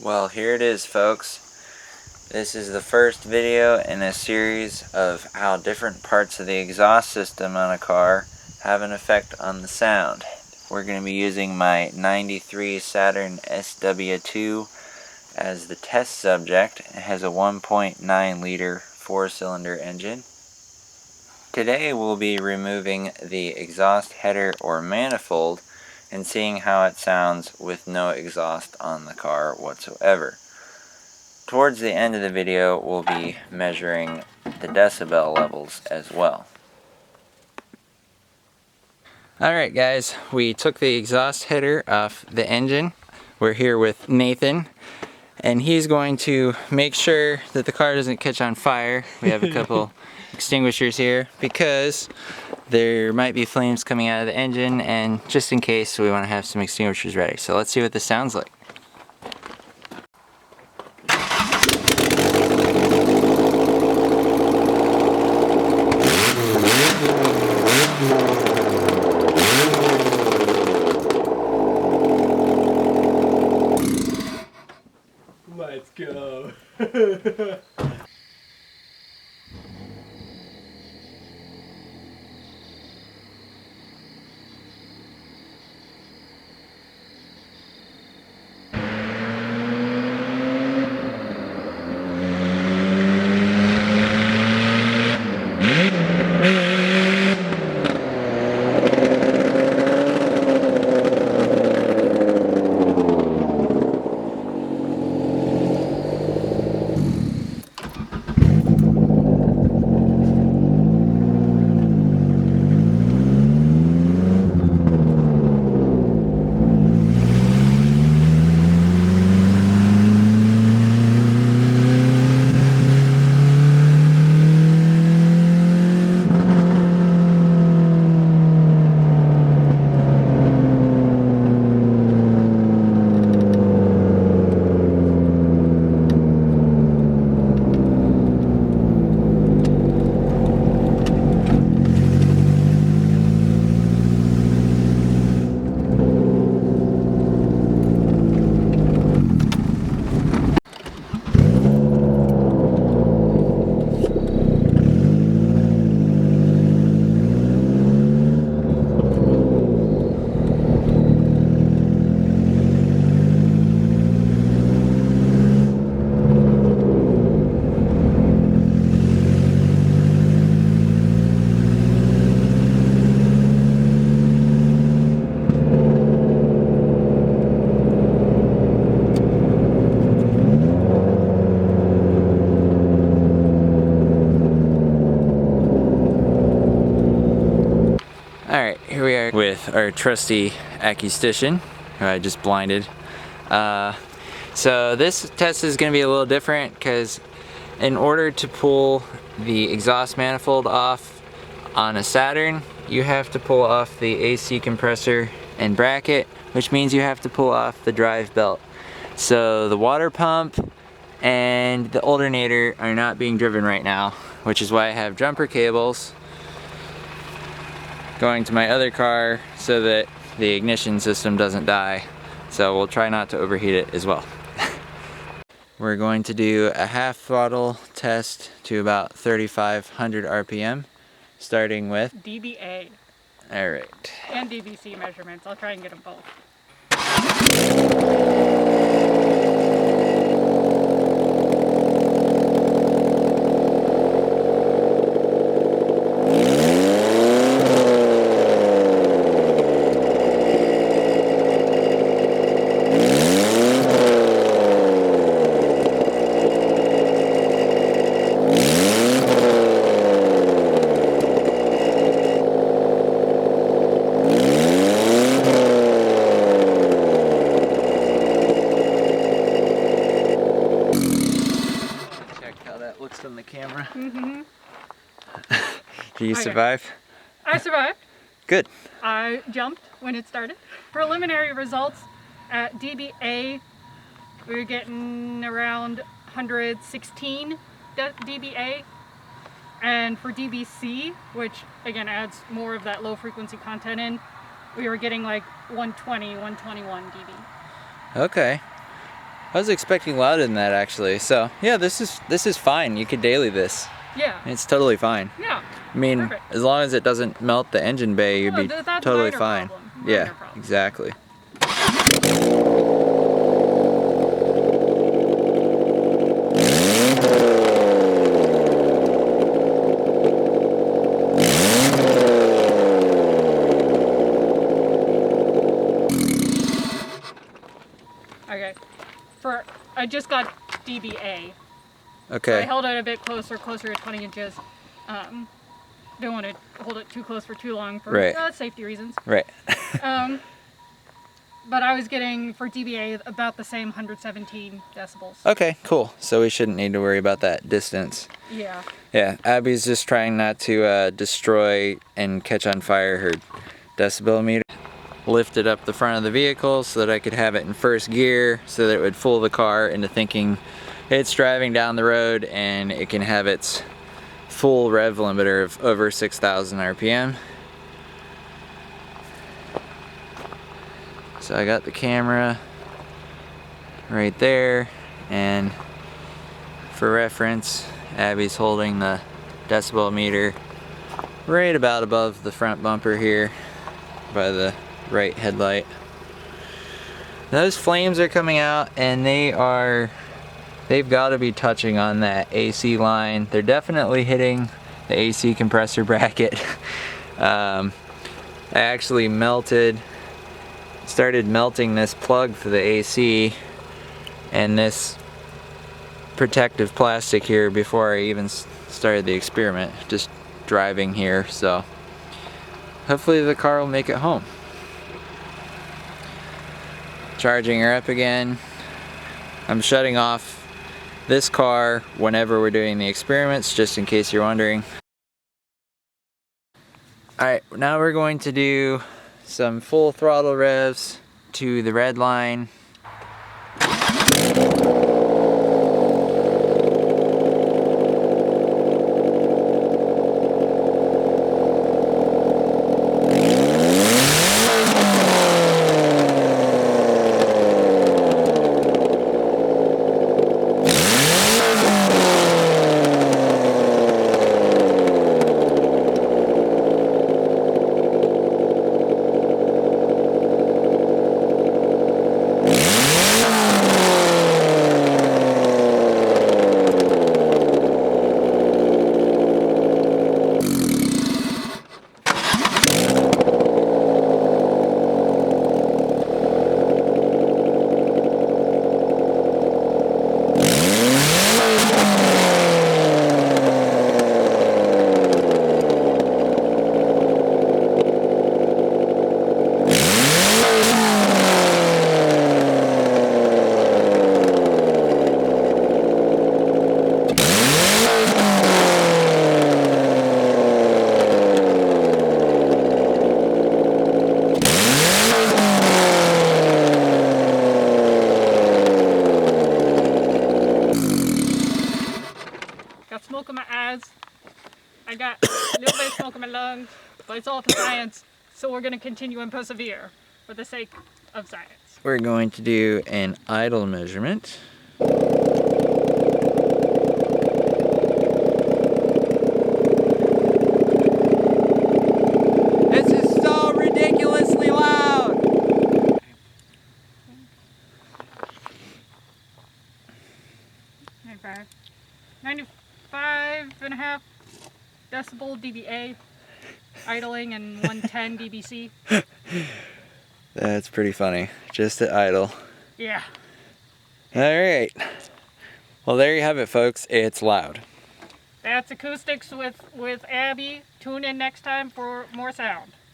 Well, here it is, folks. This is the first video in a series of how different parts of the exhaust system on a car have an effect on the sound. We're going to be using my 93 Saturn SW2 as the test subject. It has a 1.9 liter 4-cylinder engine. Today we'll be removing the exhaust header or manifold and seeing how it sounds with no exhaust on the car whatsoever. Towards the end of the video we'll be measuring the decibel levels as well. Alright guys, we took the exhaust header off the engine. We're here with Nathan, and he's going to make sure that the car doesn't catch on fire. We have a couple extinguishers here because there might be flames coming out of the engine, and just in case we want to have some extinguishers ready. So let's see what this sounds like. Let's go. Alright, here we are with our trusty acoustician, who I just blinded. So this test is going to be a little different because in order to pull the exhaust manifold off on a Saturn, you have to pull off the AC compressor and bracket, which means you have to pull off the drive belt. So the water pump and the alternator are not being driven right now, which is why I have jumper cables going to my other car so that the ignition system doesn't die. So we'll try not to overheat it as well. We're going to do a half throttle test to about 3,500 RPM, starting with dBA. Alright. And dBc measurements. I'll try and get them both. On the camera. Mm-hmm. Did you survive? I survived. Good. I jumped when it started. Preliminary results at dBA, we were getting around 116 dBA. And for dBc, which again adds more of that low frequency content in, we were getting like 120, 121 dB. Okay. I was expecting louder than that actually. So yeah, this is fine. You could daily this. Yeah. It's totally fine. Yeah. I mean, Perfect. as long as it doesn't melt the engine bay, you'd be That's totally minor fine. problem. Yeah, Minor problem. exactly. Okay. I just got DBA. Okay. So I held it a bit closer to 20 inches. Don't want to hold it too close for too long for safety reasons. Right. But I was getting, for DBA, about the same 117 decibels. Okay, cool. So we shouldn't need to worry about that distance. Yeah. Yeah, Abby's just trying not to destroy and catch on fire her decibel meter. Lifted up the front of the vehicle so that I could have it in first gear so that it would fool the car into thinking it's driving down the road and it can have its full rev limiter of over 6,000 RPM. So I got the camera right there, and for reference, Abby's holding the decibel meter right about above the front bumper here by the right headlight. Those flames are coming out and they've got to be touching on that AC line. They're definitely hitting the AC compressor bracket. I actually started melting this plug for the AC and this protective plastic here before I even started the experiment, just driving here. So hopefully the car will make it home. Charging her up again. I'm shutting off this car whenever we're doing the experiments, just in case you're wondering. Alright, now we're going to do some full throttle revs to the red line. Got smoke in my eyes. I got a little bit of smoke in my lungs, but it's all for science. So we're going to continue and persevere for the sake of science. We're going to do an idle measurement. This is so ridiculously loud! Okay. 95.5 decibel dBA, idling, and 110 dBc. That's pretty funny. Just at idle. Yeah. Alright. Well, there you have it, folks. It's loud. That's acoustics with Abby. Tune in next time for more sound.